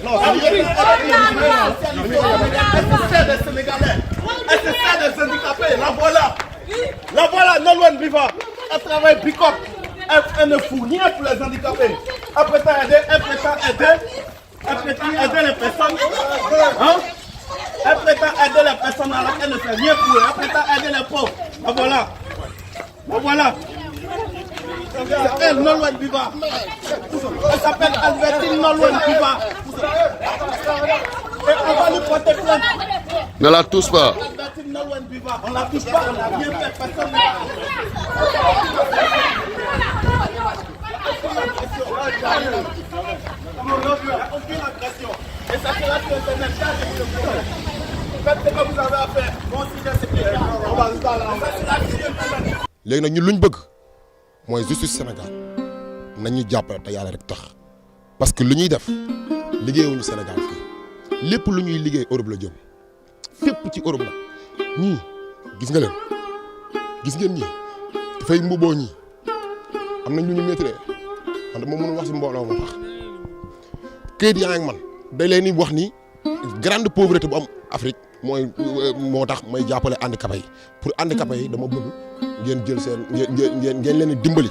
Non, c'est des Sénégalais. C'est des handicapés. La voilà, Nolwenn Biva. Elle travaille pick-up. Elle ne fout rien pour les handicapés. Elle prétend aider les personnes. Hein? Elle prétend aider les personnes alors qu'elle ne fait rien pour eux. Elle prétend aider les pauvres. La voilà. La voilà. C'est elle, Nolwenn Biva. Elle s'appelle Albertine Nolwenn Biva. Et on va lui porter plainte. Ne la touche pas. Albertine Nolwenn Biva. On la touche pas, on n'a rien fait. Personne aucune agression. Et ça sera sur Internet. Faites ce que vous avez à faire. On va se parler. léegi nag ñun luñ bëgg mooy justice Sénégal nañu jàppale te yàlla rek tax parce que lu ñuy def liggéeyuñu Sénégal fii lépp lu ñuy liggéey Europe la jëm fépp ci Europe la ñii gis nga leen gis ngeen ñii dafay mbuboo ñii am nañ lu ñu métti man dama mënul wax si mbooloo moo tax këyit yaa ngi man day leen di wax ni grande pauvreté bu am Afrique mooy moo tax may jàppale handicapé yi pour handicapé yi dama bëgg ngeen jël seen ngeen leen dimbali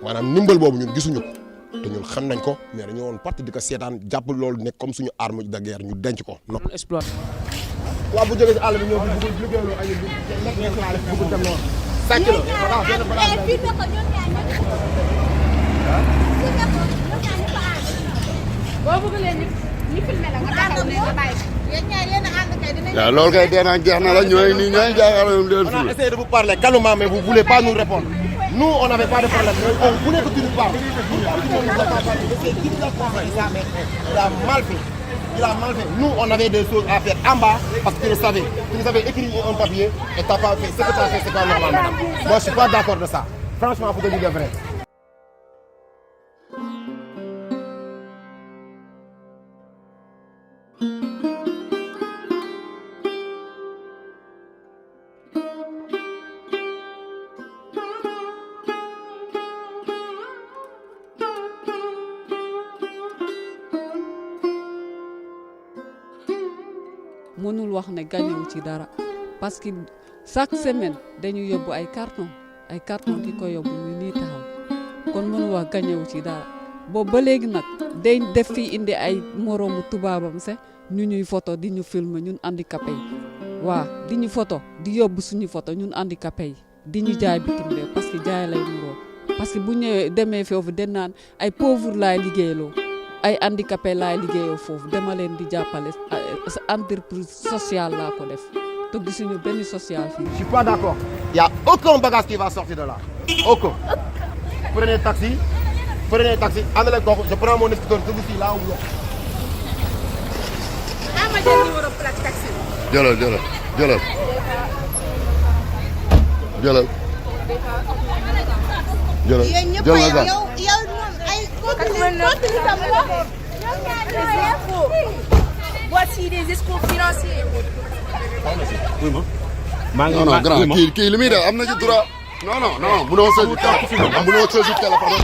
maanaam ndimbal boobu ñun gisuñu ko te ñun xam nañ ko mais dañoo woon parti di ko seetaan jàpp loolu nekk comme suñu arme de guerre ñu denc ko. non exploité. waaw bu jógee si àll bi ñëw fi bëgg liggéeyaloo ay nekk ngeen xaalis bëgg dem noonu. sàcc la waaw loolu kay dee naa jeex na la ñooy nii ñooy jàkkaarloo leen on a essayé de vous parler calmement mais vous ne voulez pas nous répondre. Nous, on n'avait pas de problème. On voulait que tu nous parles. Il a mal fait. Il a mal fait. Nous, on avait des choses à faire en bas parce que tu le savais. Tu nous avais écrit un papier et tu n'as pas fait. Ce que tu as fait, c'est pas normal, madame. Moi, je ne suis pas d'accord de ça. Franchement, il faut te dire le vrai. mënul wax ne gañewu ci dara parce que chaque semaine dañu yóbbu ay carton ki ko yóbbu ñu nii taxaw kon mënul wax gañewu ci dara boobu ba léegi nag day def fi indi ay moroomu tubaabam sax ñu ñuy photo di ñu filmer ñun handicapé yi waaw di ñu photo di yóbbu suñu photo ñun handicapé yi di ñu jaay bitim réew parce que jaay lay muroo parce que bu ñëwee demee foofu den naan ay pauvre laay liggéeyloo ay handicapé laay liggéeyoo foofu dama leen di jàppale entreprise sociale laa ko def te gisuñu benn social fii. Je suis pas d'accord. Il y a aucun bagage qui va sortir de là. Aucun. Prenez taxi. Allez je prends mon scooter celui-ci là où vous êtes. Ah ma jël numéro plaque taxi. jëlal. Yéen ñëpp yow moom ay voici des escrocs financiers. non grand kii li muy def am na ci droit non munoo saisir téléphone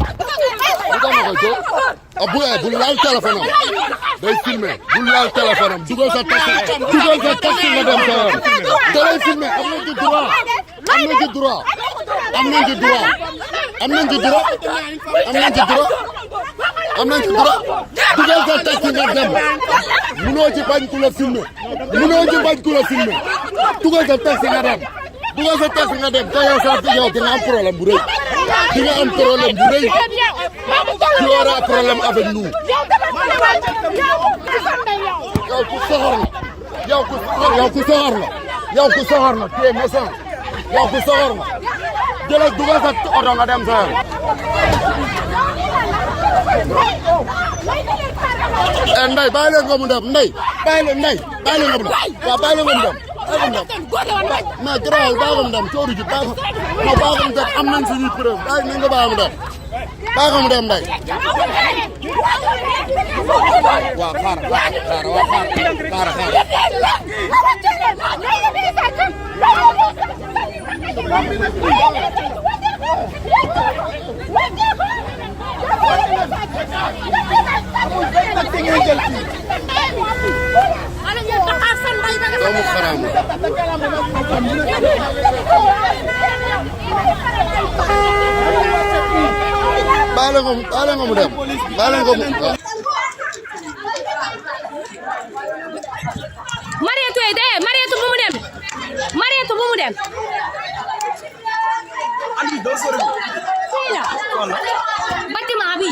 bu laal téléphone am day filmer bu laal téléphone am dugal sa taxi nga dem sa yoon da lay filmer am nañ ci droit dugal sa taxi nga dem munoo ci bañ ku la filmer dugal sa taxi nga dem te yow di nga am problème bu rëy tu auras problème avec nous yow ku soxor la tu es méchant yow ku soxor la jëlal dugal sa oto nga dem sa yoon Ndeye bàyyi leen nga mu dem Ndeye bàyyi leen nga mu dem waaw bàyyi leen nga mu dem mais garaawul bàyyi ko mu dem coono ji bàyyi ko mu dem am nañ suñuy preuve bàyyi nañ nga bàyyi mu dem Ndeye waaw xaaral taxi ngeen jël fii. doomu xaraam baale ko mu dem baale ko mu Mariétou bu mu dem Mariétou bu mu dem andi doo sori. fii la bâtiment bi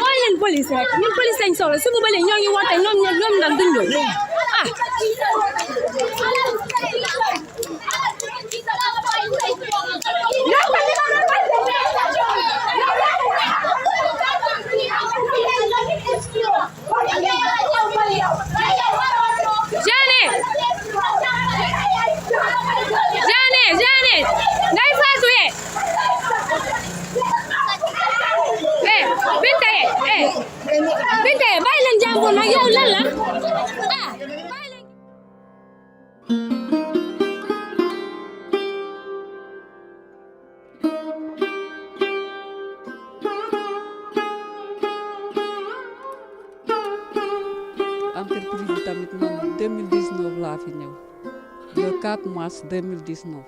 woo leen police rek ñun police lañ soxla suba ba léegi ñoo ngi woote ñoom nag duñ ñëw ah Jeanne ngay faatu ye Binta ye bàyyi leen jàmbur nag yow lan la ah bàyyi leen entreprise bi tamit man 2019 laa fi ñëw le 4 mars 2019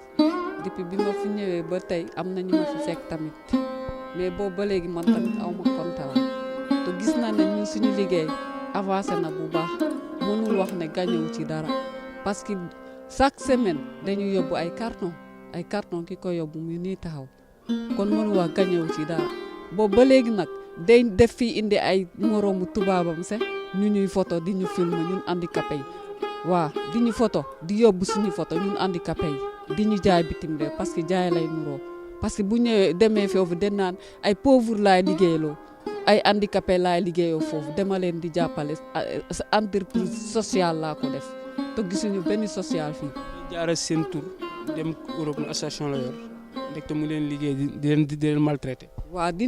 depuis bi ma fi ñëwee ba tey am na ñu ma fi fekk tamit mais boobu ba léegi man tamit aw ma contrat te gis na ne ñun suñu liggéey avancé na bu baax mënul wax ne gañewu ci dara parce que chaque semaine dañu yóbbu ay carton ki ko yóbbu mu nii taxaw kon mënul wax gañewu ci dara boobu ba léegi nag day def fii indi ay moroomu tubaabam sax ñu ñuy photo di ñu film ñun handicapé yi waaw di ñu photo di yóbbu suñu photo ñun handicapé yi di ñu jaay bitim réew parce que jaay lay nuroo parce que bu ñëwee demee foofu den naan ay pauvre laay liggéeyloo ay handicapé laay liggéeyoo foofu dama leen di jàppale entreprise sociale laa ko def te gisuñu benn social fii. jaara seen tur dem Europe na association la yor ndekte mu leen liggéey di leen maltraité. waaw di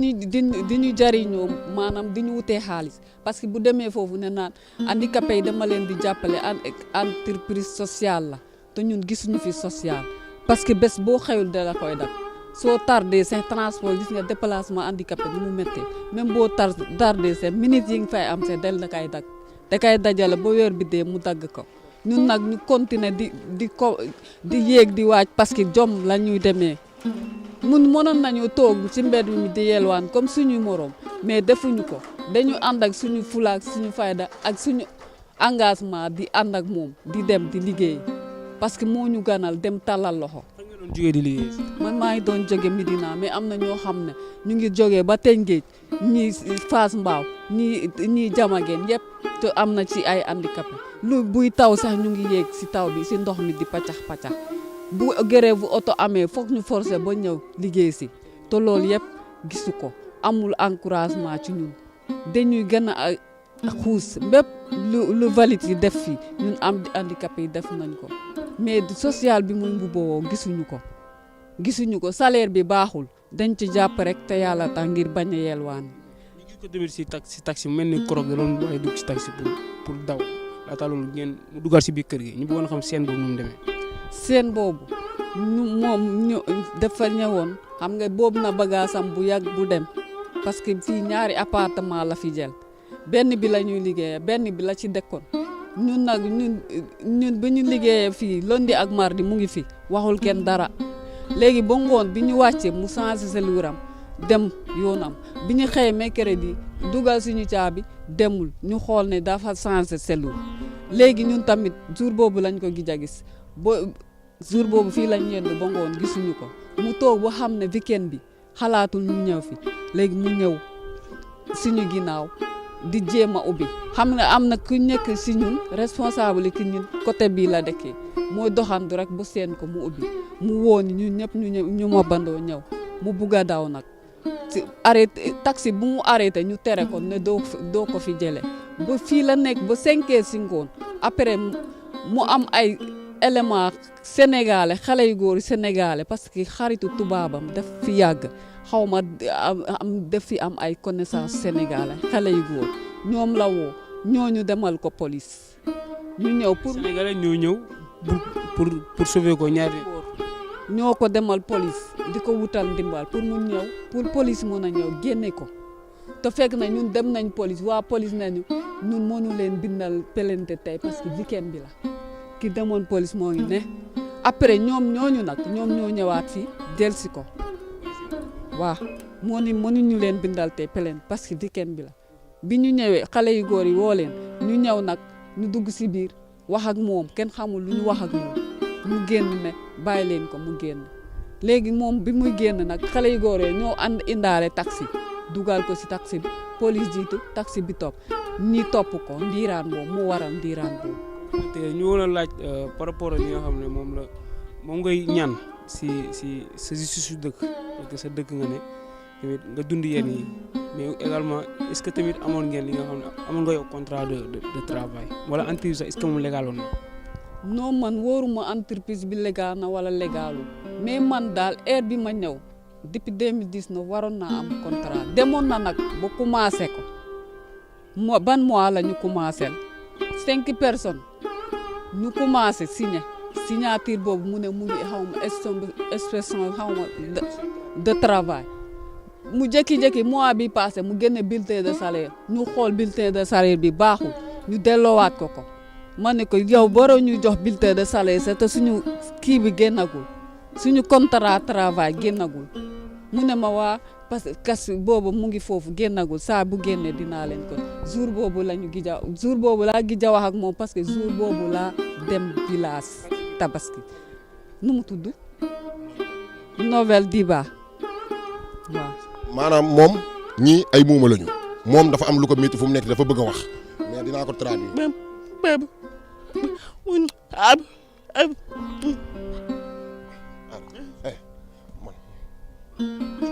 ñu jariñoo maanaam di ñu wutee xaalis parce que bu demee foofu ne naan handicapé yi dama leen di jàppale entreprise sociale la te ñun gisuñu fi social parce que bés boo xëyul da la koy dak soo tardé seen transport gis nga déplacement handicapé ni mu méttee même boo tardé seen minutes yi nga fay am seen del da kay dag da kay dajale ba weer bi dee mu dagg ko ñun nag ñu continuer di yéeg di waaj parce que jom la ñuy demee mun mënoon nañu toog ci mbedd mi di yelwaan comme suñu morom mais defuñu ko dañu ànd ak suñu fulaak suñu fayda ak suñu engagement di ànd ak moom di dem di liggéey parce que moo ñu ganal dem tàllal loxo. fan nga doon jógee di liggéey. man maa ngi doon jóge Medina mais am na ñoo xam ne ñu ngi jógee ba Tëngéej ñii Fass Mbao ñii Jamageen yëpp te am na ci ay handicapé lu buy taw sax ñu ngi yéeg si taw bi si ndox mi di paccax paccax bu grève bu oto amee foog ñu forcé ba ñëw liggéey si te loolu yëpp gisu ko amul encouragement ci ñun dañuy gën a xuus bépp lu valide yi def fii ñun am handicapé yi def nañ ko mais social bi muy mbubboo gisuñu ko salaire bi baaxul dañ ci jàpp rek te yàlla tax ngir bañ a yelwaan. ñu gis ko tamit si taxi mel ni korog da doon waaye dugg si taxi pour daw laata loolu ngeen mu dugal si biir kër gi ñu bëggoon xam seen boobu nu mu demee. seen boobu ñu dafa ñëwoon xam nga boobu na bagaasam bu yàgg bu dem parce que fii ñaari appartement la fi jël benn bi la ñuy liggéeyee benn bi la ci dëkkoon ñun nag ñun bi ñu liggéeyee fii lundi ak mardi mu ngi fi waxul kenn dara léegi ba ngoon bi ñu wàccee mu changé seluram dem yoonam bi ñu xëyee mercredi dugal suñu caabi demul ñu xool ne dafa changé selur léegi ñun tamit jour boobu lañ ko gij a gis jour boobu fii lañ yendu ba ngoon gisuñu ko mu toog ba xam ne weekend bi xalaatul ñu ñëw fi léegi mu ñëw suñu ginnaaw di jéem a ubbi xam nga am na ku nekk si ñun responsable ki ñun côté bii la dëkkee mooy doxandu rek bu seen ko mu ubbi mu woon ñun ñëpp ñu mobandoo ñëw mu bugg a daw nag si arrêté taxi bu mu arrêté ñu tere ko ne doo ko fi jëlee ba fii la nekk ba 5 heures si ngoon après mu am ay élément sénégalais xale yu góor sénégalais parce que xaritu tubaabam daf fi yàgg xaw ma daf fi am ay connaissance sénégalais xale yu góor ñoom la woo ñooñu demal ko police ñu ñëw pour sénégalais ñoo ñëw pour sauver ko ñaari ñoo ko demal police di ko wutal ndimbal pour mu ñëw pour police mën a ñëw génne ko te fekk na ñun dem nañ police waa police nañu ñun mënu leen bindal plainte tey parce que weekend bi la ki demoon police moo ngi ne après ñoom ñooñu nag ñoom ñoo ñëwaat fii delsi ko waaw mënuñu leen bindal tey plainte parce que weekend bi la bi ñu ñëwee xale yu góor yi woo leen ñu ñëw nag ñu dugg si biir wax ak moom kenn xamul lu ñu wax ak moom mu génn ne bàyyi leen ko mu génn léegi moom bi muy génn nag xale yu góor yi ñoo indaale taxi dugal ko si taxi bi police jiitu taxi bi topp ñi topp ko ndiiraan boobu mu waral ndiiraan boobu. te ñu woon a laaj par rapport ak li nga xam ne moom ngay ñaan si sa justice dëkk parce que sa dëkk nga ne tamit nga dund yéen yi mais également est-ce que tamit amoon ngeen li nga xam ne amoon nga yow contrat de travail wala entreprise sax est-ce que moom légaloon na. non man wóoruma entreprise bi légal na wala légalul mais man daal heure bi ma ñëw depuis 2019 waroon naa am contrat demoon na nag ba commencé ko ban mois la ñu commencé 5 personnes ñu commencé signature boobu mu ne mu ngi xaw ma expression xaw ma de travail mu jékki-jékki mois bi passé mu génne bulletin de salaire ñu xool bulletin de salaire bi baaxul ñu delloowaat ko ma ne ko yow waroo ñuy jox bulletin de salaire c'est te suñu kii bi génnagul suñu contrat travail génnagul mu ne ma waa parce que kas boobu mu ngi foofu génnagul saa bu génne dinaa leen ko jour boobu laa gija wax ak moom parce que jour boobu laa dem village tabaski nu mu tudd Nouvelle Diba waaw. maanaam moom ñii ay muuma lañu moom dafa am lu ko métti fu mu nekk dafa bëgg a wax mais dinaa ko traduire.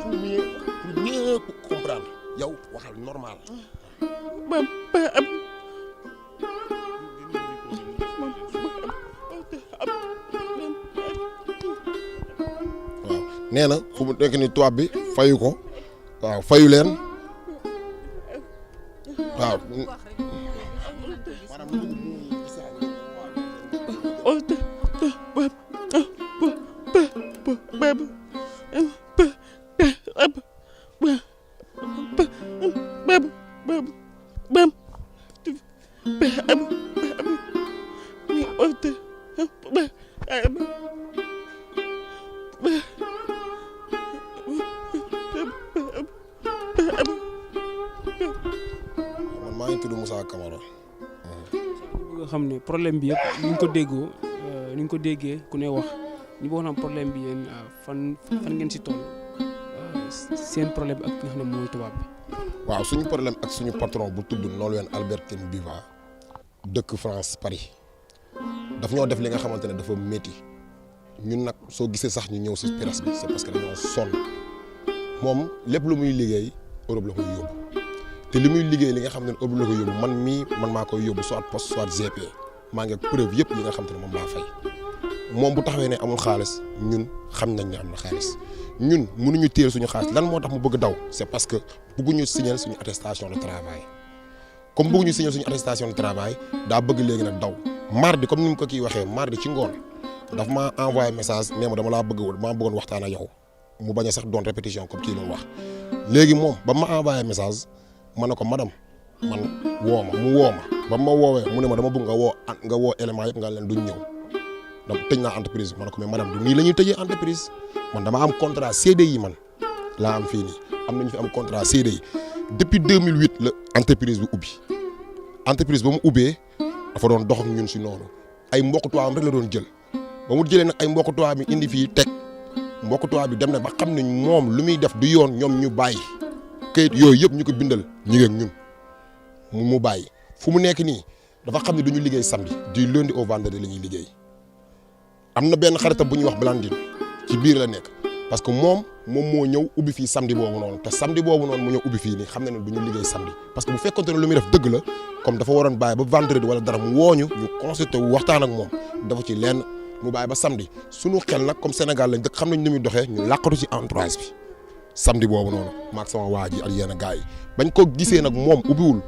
pour ñëpp comprendre yow waxal normal. waaw nee na fu mu nekk ni tubaab bi fayu ko waaw fayu leen waaw. man maa ngi tudd Moussa Camara. nga xam ne problème bi yëpp ni ñu ko déggee ku ne wax ñu bëggoon am problème bi yéen fan ngeen si toll seen problème ak ki nga xam ne mooy tubaab bi. waaw suñu problème ak suñu patron bu tudd Nolwenn Albertine Biva dëkk France Paris daf ñoo def li nga xamante ne dafa métti ñun nag soo gisee sax ñu ñëw si presse bi c'est parce que dañoo sonn moom lépp lu muy liggéey Europe la koy yóbbu te li muy liggéey li nga xam ne Europe la koy yóbbu man maa koy yóbbu soit poste soit GP maa ngi ak preuve yëpp li nga xam te ne moom laa fay moom bu taxawee ne amul xaalis ñun xam nañ ne am na xaalis ñun mënuñu téye suñu xaalis lan moo tax mu bëgg daw c'est parce que bëgguñu signer suñu attestation de travail comme bëgguñu signer suñu attestation de travail daa bëgg léegi nag daw mardi comme ni mu ko kii waxee mardi ci ngoon daf ma envoyé message nee ma dama bëggoon waxtaan ak yow mu bañ a sax doon répétition comme kii doon wax léegi moom ba ma envoyé message ma ne ko madame man woo ma ba ma woowee mu ne ma dama bëgg nga woo élément yëpp nga leen duñ ñëw donc tëj naa entreprise ma ne ko mais madame du nii la ñuy tëjee entreprise man dama am contrat CDI man laa am fii nii am nañu fi am contrat CDI depuis 2008 la entreprise bi ubbi entreprise ba mu ubbee dafa doon dox ak ñun si noonu ay mbokk tubaab rek la doon jël ba mu jëlee nag ay mbokk tubaab mi indi fii teg mbokk tubaab bi dem na ba xam ne moom lu muy def du yoon ñoom ñu bàyyi kayit yooyu yëpp ñu ko bindal ñu ngi ak ñun mu bàyyi fu mu nekk nii dafa xam ne du ñu liggéey samedi du lundi au vendredi la ñuy liggéey am na benn xaritam bu ñuy wax Blandine ci biir la nekk parce que moom moo ñëw ubbi fii samedi boobu noonu te samedi boobu noonu mu ñëw ubbi fii nii xam na ne du ñu liggéey samedi parce que bu fekkonte ne lu muy def dëgg la comme dafa waroon bàyyi ba vendredi wala dara mu wooñu ñu consulté wu waxtaan ak moom dafa ci lenn mu bàyyi ba samedi suñu xel nag comme Sénégal lañ dëkk xam nañ ni muy doxee ñu làqatu ci entourage bi samedi boobu noonu maag sama waa ji ak yenn gars yi bañ ko gisee nag moom ubbiwul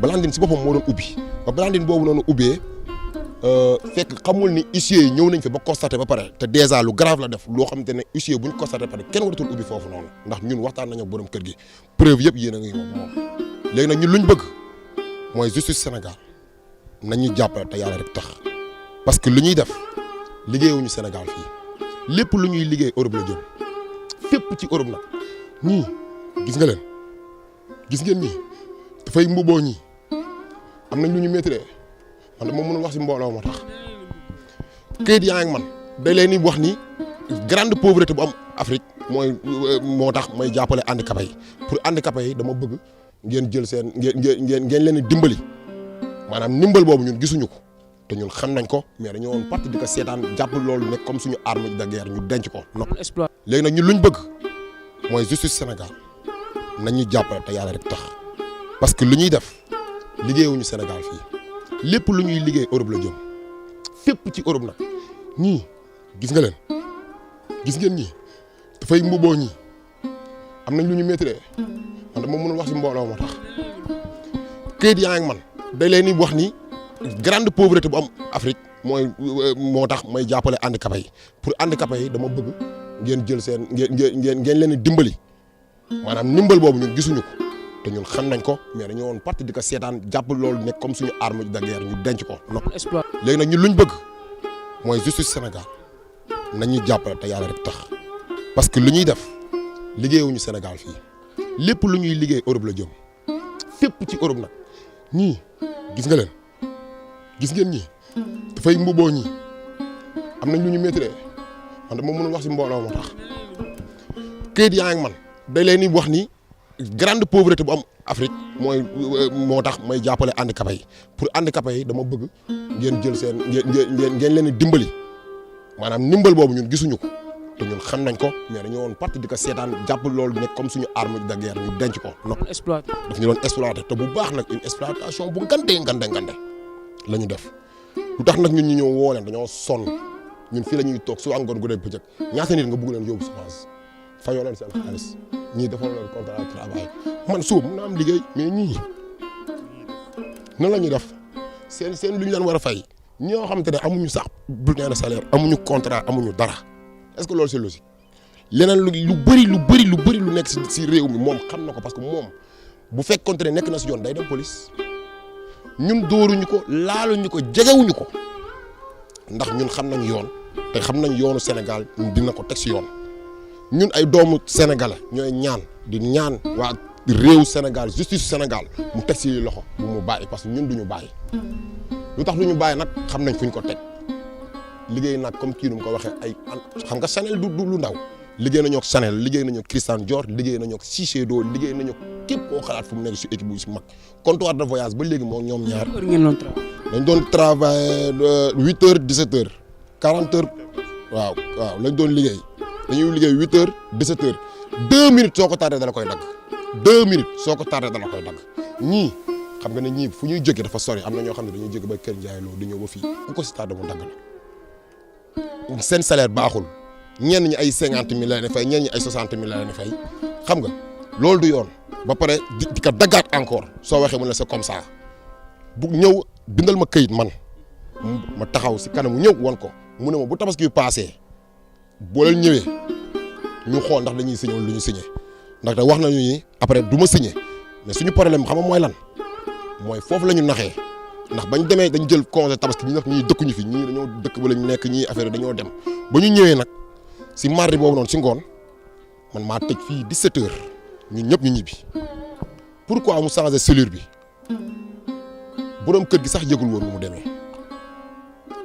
Blandine si boppam moo doon ubbi ba Blandine boobu noonu ubbee fekk xamul ni huissier yi ñëw nañ fi ba constaté ba pare te dèjà lu grave la def loo xamante ne huissier bu ñu constaté ba pare kenn waratul ubbi foofu noonu ndax ñun waxtaan nañu ak borom kër gi preuve yëpp yéen a ngi moom léegi nag ñun luñ bëgg mooy justice Sénégal nañu jàppale te yàlla rek tax parce que lu ñuy def liggéeyuñu Sénégal fii lépp lu ñuy liggéey Europe la jëm fépp ci Europe nag ñii gis nga leen gis ngeen ñii dafay mbuboo ñii am nañ lu ñu maîtriser man dama mënul wax si mbooloo moo tax këyit yaa ngi man day leen di wax ni grande pauvreté bu am Afrique moo tax may jàppale handicapé yi pour handicapé yi dama bëgg ngeen jël seen ngeen leen di dimbali maanaam ndimbal boobu ñun gisuñu ko te ñun xam nañ ko mais dañoo woon parti di ko seetaan jàpp loolu nekk comme suñu arme de guerre ñu denc ko. léegi nag ñun luñ bëgg mooy justice Sénégal nañu jàppale te yàlla rek tax parce que lu ñuy def liggéeyuñu Sénégal fii lépp lu ñuy liggéey Europe la jëm fépp ci Europe nag ñii gis nga leen gis ngeen ñii dafay mbuboo ñii am nañ lu ñu maîtriser man dama mënul wax si mbooloo moo tax këyit yaa ngi man day leen di wax ni grande pauvreté bu am Afrique moo tax may jàppale handicapé yi pour handicapé yi dama bëgg ngeen jël seen ngeen leen di dimbali maanaam ndimbal boobu ñun gisuñu ko te ñun xam nañ ko mais dañoo woon parti di ko seetaan jàpp loolu nekk comme suñu arme de guerre ñu denc ko. léegi nag ñun luñ bëgg mooy justice Sénégal nañu jàppale te yàlla rek tax parce que lu ñuy def liggéeyuñu Sénégal fii lépp lu ñuy liggéey Europe la jëm fépp ci Europe nag ñii gis nga leen gis ngeen ñii dafay mbuboo ñii am nañ lu ñu maîtriser man dama mënul wax si mbooloo moo tax këyit yaa ngi man day leen di wax ni grande pauvreté bu am Afrique moo tax may jàppale handicapé yi pour handicapé yi dama bëgg ngeen jël seen ngeen leen di dimbali maanaam ndimbal boobu ñun gisuñu ko te ñun xam nañ ko mais dañoo woon parti di ko seetaan jàpp loolu nekk comme suñu arme de guerre ñu denc ko. daf ñu doon exploité te bu baax nag une exploitation bu ngande la ñu def lu tax nag ñun ñu ñëw woo leen dañoo sonn ñun fii la ñuy toog su ngoon gu dee bëccëg ñaata nit nga bëgg leen yóbbu semence fayoo leen seen xaalis ñii defal leen contrat de travail man suuf mën naa am liggéey mais ñii nan la ñuy def seen lu ñu leen war a fay ñoo xamante ne amuñu sax bulletin de salaire amuñu contrat amuñu dara est-ce que loolu c'est logique leneen lu bëri lu nekk si réew mi moom xam na ko parce que moom bu fekkoonte ne nekk na si yoon day dem police ñun dóoruñu ko laaluñu ko jegewuñu ko ndax ñun xam nañ yoon te xam nañ yoonu Sénégal dina ko teg si yoon ñun ay doomu sénégalais ñooy ñaan waa réew Sénégal justice Sénégal mu teg si loxo bu mu bàyyi parce que ñun duñu bàyyi lu tax duñu bàyyi nag xam nañ fuñ ko teg liggéey nag comme kii nu mu ko waxee ay xam nga Chanel du lu ndaw liggéey nañoo ak Chanel liggéey nañoo ak Christian Dior liggéey nañoo ak Shiseido liggéey nañoo képp koo xalaat fu mu nekk si équipe bu si mag comptoir de voyage ba léegi moom ñoom ñaar dañ doon travailler 8 heures 17 heures 40 heures waaw lañ doon liggéey dañuy liggéey 8 heures 17 heures 2 minutes soo ko tardé dala koy dagg 2 minutes soo ko tardé dala koy dagg ñii xam nga ne ñii fu ñuy jóge dafa sori am na ñoo xam ne dañuy jóge ba Kër Ndiaye Lo di ñëw ba fii ku ko si tardé mu dagg la seen salaire baaxul ñenn ñi ay 50 000 la leen fay ñenn ñi ay 60 000 la leen fay xam nga loolu du yoon ba pare di ko daggaat encore soo waxee mu ne c'est comme ça bu ñëw bindal ma këyit man ma taxaw si kanamu ñëw wan ko mu ne ma bu tabaski bi paasee boo leen ñëwee ñu xool ndax dañuy signé wala lu ñu signé ndaxte wax nañu ni après du ma signé mais suñu problème xam nga mooy lan mooy foofu la ñu naxee ndax bañ demee dañ jël congé tabaski ñi nag ñii dëkkuñu fi ñii dañoo dëkk ba la ñu nekk ñii affaire dañoo dem ba ñu ñëwee nag si mardi boobu noonu si ngoon man maa tëj fii 17 heures ñun ñëpp ñu ñibbi pourquoi mu changé cellule bi borom kër gi sax yëgul woon nu mu demee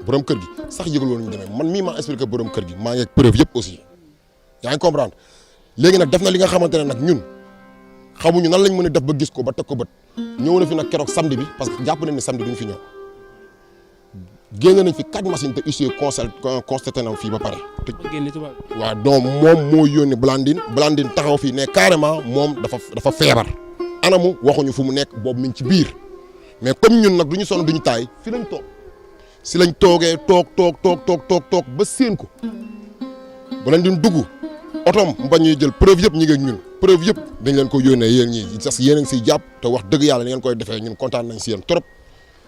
borom kër gi sax yëgul woon nu mu demee man mii maa expliqué borom kër gi maa ngi ak preuve yëpp aussi yaa ngi comprendre léegi nag def na li nga xamante ne nag ñun xamuñu nan lañ mën a def ba gis ko ba teg ko bët ñëw na fi nag keroog samedi bi parce que jàpp nañ ne samedi duñ fi ñëw génne nañ fi 4 machines te huissier constaté na fii ba pare. waaw donc moom moo yónni Blandine taxaw fii ne carrément moom dafa feebar. anamu waxuñu fu mu nekk boobu mi ngi ci biir mais comme ñun nag du ñu sonn duñu taay fi lañ toog si lañ toogee toog ba séen ko Blandine dugg otoom mu bañ ñuy jël preuve yëpp ñi ngi ak ñun preuve yëpp dañ leen ko yónnee yéen ñii sax yéen a ngi siy jàpp te wax dëgg yàlla ni ngeen koy defee ñun kontaan nañ si yéen trop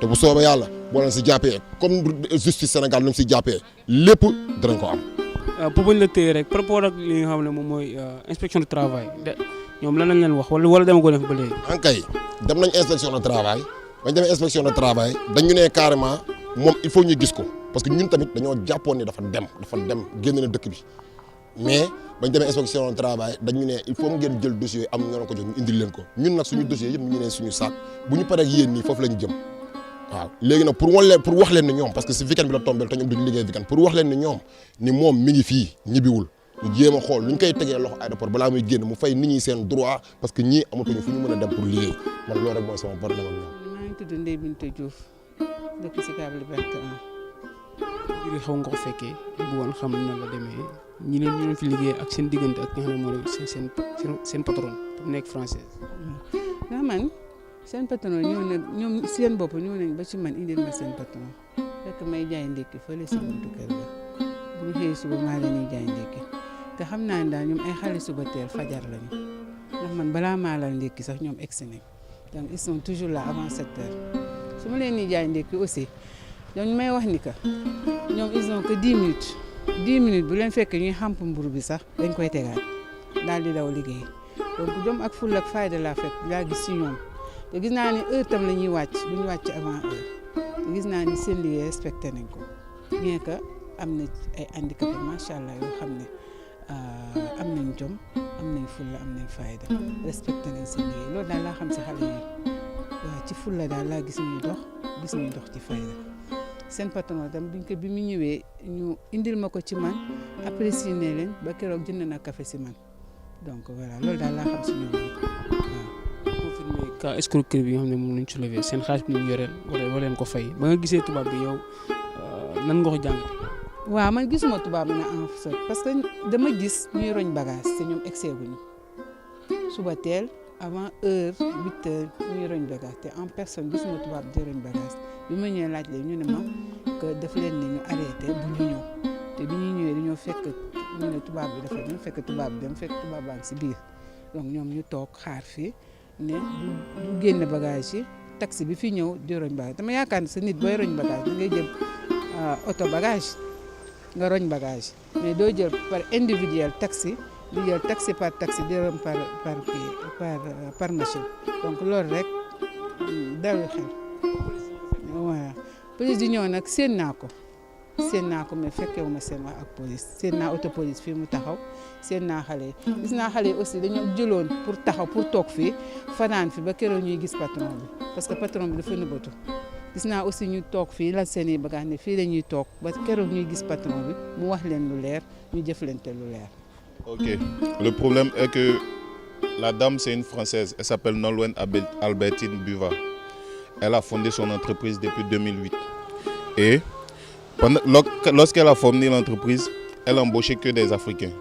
te bu soobee yàlla boo leen si jàppee comme justice Sénégal lu mu si jàppee lépp dinañ ko am. pour bañ la téye rek par rapport ak li nga xam ne moom mooy inspection du travail ñoom lan lañ leen wax wala dama ko def ba léegi. ankay dem nañ inspection de travail bañ demee inspection de travail dañu ne carrément moom il faut ñu gis ko parce que ñun tamit dañoo jàppoon ni dafa dem génn na dëkk bi mais bañ demee inspection de travail dañu ne il faut ngeen jël dossier am ñoo ko jox ñu indil leen ko ñun nag suñu dossier yëpp ñu ne suñu saak bu ñu paree ak yéen nii foofu lañ jëm waaw léegi nag pour wax leen ni ñoom parce que si weekend bi la tombé te ñoom duñu liggéey weekend pour wax leen ni ñoom ni moom mi ngi fii ñibbiwul ñu jéem a xool lu ñu koy tegee loxo aéroport balaa muy génn mu fay nit ñi seen droit parce que ñii amatuñu fu ñu mën a dem pour liggéey man loolu rek mooy sama problème ak ñoom. maa ngi tudd Ndeye Binta Diouf dëkk si Cap Liberté 1. mbir xaw nga ko fekkee bëggoon xam na la demee ñi leen fi liggéey ak seen diggante ak nga xam ne mooy seen patron bu nekk française. ndax man seen patron ñëw na ñoom seen bopp ñëw nañ ba ci man indil ma seen patron fekk may jaay ndékki fële si buntu kër ga bu ñu xëyee suba maa leen di jaay ndékki te xam naa ne daal ñoom ay xale suba teel fajar lañu ndax man balaa maa laal ndékki sax ñoom egsi nañ donc ils sont toujours là avant 7 heures su ma leen di jaay ndékki aussi donc may wax ni que ñoom ils ont que 10 minutes 10 minutes bu leen fekk ñuy xamp mburu bi sax dañ koy tegaat daal di daw liggéey donc jom ak ful ak fayda laa fekk laa gis ci ñoom te gis naa ni heure tam la ñuy wàcc du ñu wàcc avant heure te gis naa ni seen liggéey respecté nañ ko bien que am na ay handicapé macha allah yoo xam ne am nañ jom am nañ fulla am nañ fayda respecté nañ seen liggéey loolu daal laa xam si xale yi waaw ci fulla daal laa gis ñuy dox ci fayda seen patron tam bi mu ñëwee ñu indil ma ko ci man apprécié ne leen ba keroog jënd na café si man donc voilà loolu daal laa xam si ñoom waaw. confirmé cas escroquerie bi nga xam ne moom lañ soulevé seen xaalis bi ñu yoreel wala leen ko fay ba nga gisee tubaab bi yow nan nga ko jàngatee. waaw man gisuma tubaab bi na en fait parce que dama gis ñuy roñ bagage te ñoom excès guñu suba teel avant heure 8 heures ñuy roñ bagage te en personne gisuma tubaab di roñ bagage bi ma ñëwee laaj leen ñu ne ma que daf leen ne ñu arrêté bu ñu ñëw te bi ñuy ñëwee dañoo fekk ñu ne tubaab bi dafa dem fekk tubaab bi dem fekk tubaab baa ngi si biir donc ñoom ñu toog xaar fii ne du génn bagage yi taxi bi fi ñëw di roñ bagage dama yaakaar ne sa nit booy roñ bagage da ngay jël auto bagage nga roñ bagage mais doo jël par individuel taxi di jël taxi par taxi di roñ par machine donc loolu rek dalul xel voilà police di ñëw nag séen naa ko mais fekkewu ma seen wax ak police séen naa auto police fii mu taxaw séen naa xale yi gis naa xale yi aussi dañoo jëloon pour taxaw pour toog fii fanaan fi ba keroog ñuy gis patron bi parce que patron bi dafa nëbbatu gis naa aussi ñu toog fii la seen i bagage ne fii la ñuy toog ba keroog ñuy gis patron bi mu wax leen lu leer ñu jëflante lu leer. Ok, le problème est que la dame c'est une Française, elle s'appelle Nolwenn Albertine Buva. Elle a fondé son entreprise depuis 2008 et lorsqu'elle a fondé l'entreprise, elle a embauché que des Africains.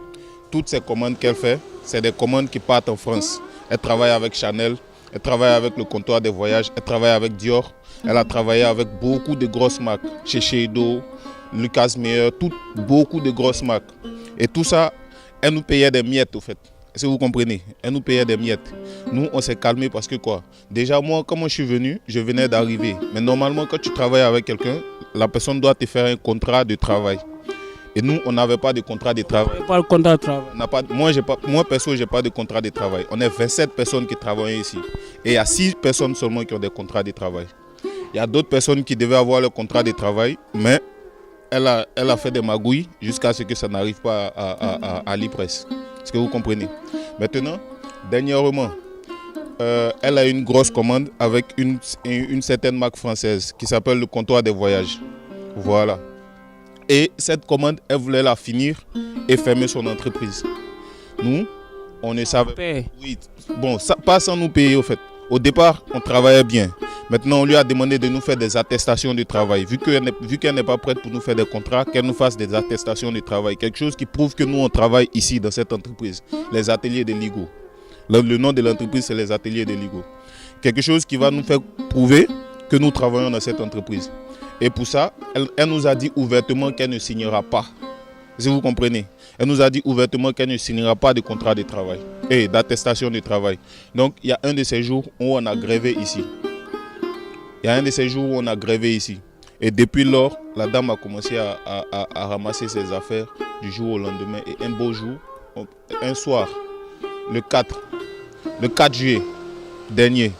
Toutes ces commandes qu'elle fait, c'est des commandes qui partent en France. Elle travaille avec Chanel, elle travaille avec le comptoir des voyages, elle travaille avec Dior. Elle a travaillé avec beaucoup de grosses marques, Shiseido, Lucas Meyer, beaucoup de grosses marques. Et tout ça, elle nous payait des miettes, au fait. Est-ce que vous comprenez? Elle nous payait des miettes. Nous, on s'est calmé parce que quoi? Déjà, moi, quand je suis venu, je venais d'arriver. Mais normalement, quand tu travailles avec quelqu'un, la personne doit te faire un contrat de travail. Et nous, on n'avait pas de contrat de travail. Pas de contrat de travail. Moi, perso, je n'ai pas de contrat de travail. On est 27 personnes qui travaillent ici. Et il y a 6 personnes seulement qui ont des contrats de travail. Il y a d'autres personnes qui devaient avoir le contrat de travail, mais elle a fait des magouilles jusqu'à ce que ça n'arrive pas à l'IPRES. Est-ce que vous comprenez? Maintenant, dernièrement, elle a une grosse commande avec une certaine marque française qui s'appelle le comptoir des voyages. Voilà. Et cette commande, elle voulait la finir et fermer son entreprise. Nous, on ne savait pas. Oui, bon, ça, pas sans nous payer au fait. Au départ, on travaillait bien. Maintenant, on lui a demandé de nous faire des attestations de travail. Vu qu'elle n'est pas prête pour nous faire des contrats, qu'elle nous fasse des attestations de travail. Quelque chose qui prouve que nous, on travaille ici, dans cette entreprise. Les ateliers de Ligo. Le nom de l'entreprise, c'est les ateliers de Ligo. Quelque chose qui va nous faire prouver que nous travaillons dans cette entreprise. Et pour ça, elle nous a dit ouvertement qu'elle ne signera pas. Si vous comprenez. Elle nous a dit ouvertement qu'elle ne signera pas de contrat de travail et d'attestation de travail. Donc, il y a un de ces jours où on a grévé ici. Il y a un de ces jours où on a grévé ici. Et depuis lors, la dame a commencé à ramasser ses affaires du jour au lendemain. Et un beau jour, un soir, le 4 juillet dernier,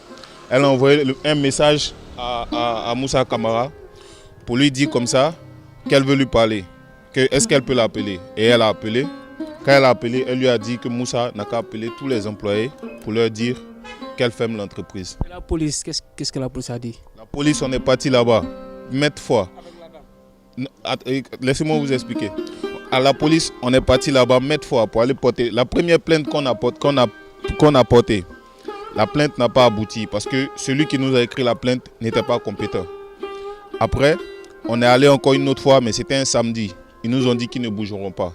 elle a envoyé un message à Moussa Camara pour lui dire comme ça qu'elle veut lui parler. Est-ce qu'elle peut l'appeler? Et elle a appelé. Quand elle a appelé, elle lui a dit que Moussa n'a qu'à appeler tous les employés pour leur dire qu'elle ferme l'entreprise. Et la police, qu'est-ce que la police a dit? La police, on est parti là-bas, maintes fois. Laissez-moi vous expliquer. À la police, on est parti là-bas maintes fois pour aller porter. La première plainte qu'on a portée, la plainte n'a pas abouti parce que celui qui nous a écrit la plainte n'était pas compétent. Après, on est allé encore une autre fois, mais c'était un samedi. Ils nous ont dit qu'ils ne bougeront pas.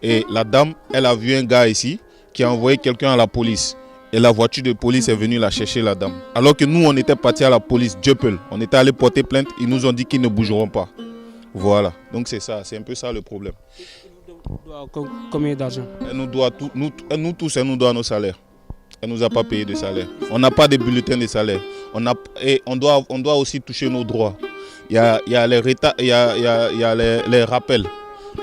Et la dame, elle a vu un gars ici qui a envoyé quelqu'un à la police. Et la voiture de police est venue la chercher, la dame. Alors que nous, on était partis à la police, Dieuppeul. On était allé porter plainte, ils nous ont dit qu'ils ne bougeront pas. Voilà, donc c'est ça, c'est un peu ça le problème. Combien d'argent? Elle nous doit nous tous, elle nous doit nos salaires. Elle ne nous a pas payé de salaire. On n'a pas de bulletins de salaire. On doit aussi toucher nos droits. Il y a les rappels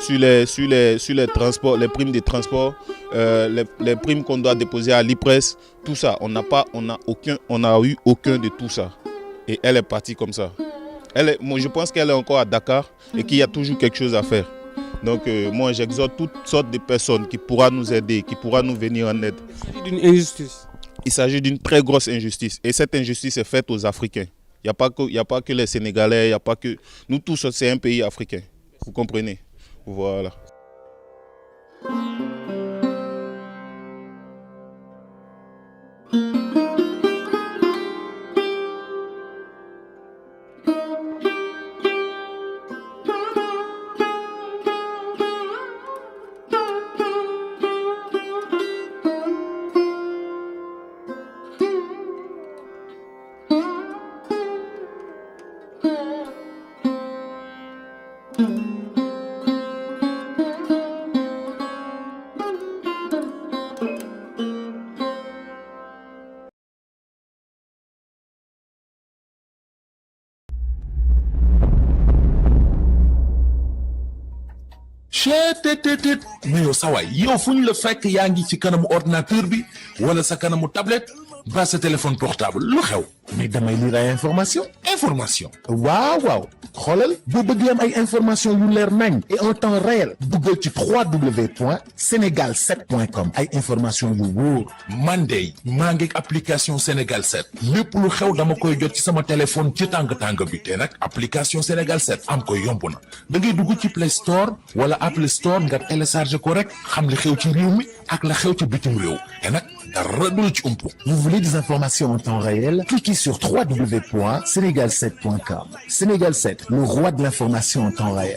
sur les transports, les primes de transport, les primes qu'on doit déposer à l'IPRES, tout ça. On n'a eu aucun de tout ça. Et elle est partie comme ça. Moi, je pense qu'elle est encore à Dakar et qu'il y a toujours quelque chose à faire. Donc moi, j'exhorte toutes sortes de personnes qui pourront nous aider, qui pourront nous venir en aide. Il s'agit d'une injustice. Il s'agit d'une très grosse injustice. Et cette injustice est faite aux Africains. Il n'y a pas que les Sénégalais, il n'y a pas que... Nous tous, c'est un pays africain. Vous comprenez? Voilà. mais yow sa waay yow fu ñu la fekk yaa ngi ci kanamu ordinateur bi wala sa kanamu tablette ba sa téléphone portable lu xew mais damay lire ay information waaw xoolal boo bëgg am ay information yu leer nañ et en temps réel duggal ci www.senegal7.com ay information yu wóor man de maa ngi application Sénégal 7 lépp lu xew dama koy jot ci sama téléphone ci tàng bi te nag application Sénégal 7 am ko yomb na da ngay dugg ci Play Store wala Apple Store nga télécharger ko rek xam li xew ci réew mi ak la xew ci bitim réew te nag dara du la ci umpu. Vous voulez des informations en temps réel? Cliquez sur www.senegal7.com. Sénégal 7, le roi de l'information en temps réel.